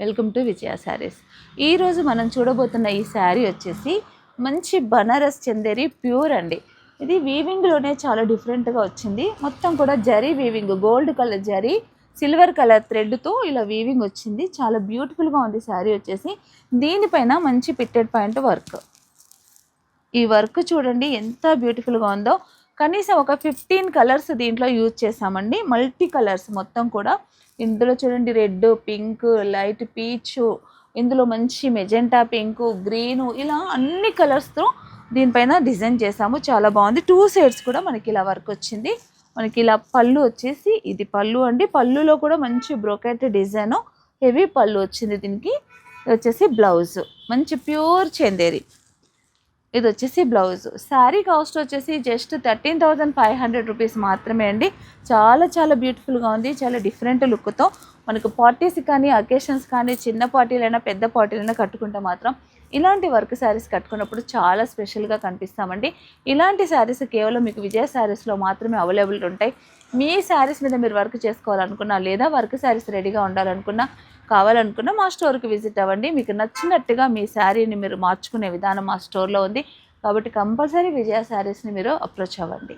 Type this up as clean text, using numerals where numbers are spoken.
Welcome to విజయ శారీస్. ఈరోజు మనం చూడబోతున్న ఈ శారీ వచ్చేసి మంచి బనారస్ చందేరి ప్యూర్ అండి. ఇది వీవింగ్లోనే చాలా డిఫరెంట్గా వచ్చింది. మొత్తం కూడా zari weaving, gold colour zari, silver colour థ్రెడ్తో ఇలా వీవింగ్ వచ్చింది. చాలా బ్యూటిఫుల్గా ఉంది శారీ వచ్చేసి. దీనిపైన మంచి పిట్టెడ్ పాయింట్ వర్క్. ఈ వర్క్ చూడండి ఎంత బ్యూటిఫుల్గా ఉందో. కనీసం ఒక 15 కలర్స్ దీంట్లో యూజ్ చేసామండి. మల్టీ కలర్స్ మొత్తం కూడా. ఇందులో చూడండి రెడ్, పింక్, లైట్ పీచు, ఇందులో మంచి మెజెంటా పింక్, గ్రీను, ఇలా అన్ని కలర్స్తో దీనిపైన డిజైన్ చేసాము. చాలా బాగుంది. 2 సైడ్స్ కూడా మనకి ఇలా వర్క్ వచ్చింది. మనకి ఇలా పళ్ళు వచ్చేసి ఇది పళ్ళు అండి. పళ్ళులో కూడా మంచి బ్రోకెట్ డిజైన్, హెవీ పళ్ళు వచ్చింది దీనికి. ఇది వచ్చేసి బ్లౌజ్, మంచి ప్యూర్ చందేరి. ఇది వచ్చేసి బ్లౌజ్. శారీ కాస్ట్ వచ్చేసి జస్ట్ 13,500 రూపీస్ మాత్రమే అండి. చాలా చాలా బ్యూటిఫుల్గా ఉంది. చాలా డిఫరెంట్ లుక్తో మనకు పార్టీస్ కానీ, అకేషన్స్ కానీ, చిన్న పార్టీలైనా పెద్ద పార్టీలైనా కట్టుకుంటే మాత్రం ఇలాంటి వర్క్ శారీస్ కట్టుకున్నప్పుడు చాలా స్పెషల్గా కనిపిస్తామండి. ఇలాంటి శారీస్ కేవలం మీకు విజయ శారీస్లో మాత్రమే అవైలబుల్ ఉంటాయి. మీ శారీస్ మీద మీరు వర్క్ చేసుకోవాలనుకున్నా, లేదా వర్క్ శారీస్ రెడీగా ఉండాలనుకున్నా, కావాలనుకున్నా మా స్టోర్కి విజిట్ అవ్వండి. మీకు నచ్చినట్టుగా మీ శారీని మీరు మార్చుకునే విధానం మా స్టోర్లో ఉంది. కాబట్టి కంపల్సరీ విజయ శారీస్ని మీరు అప్రోచ్ అవ్వండి.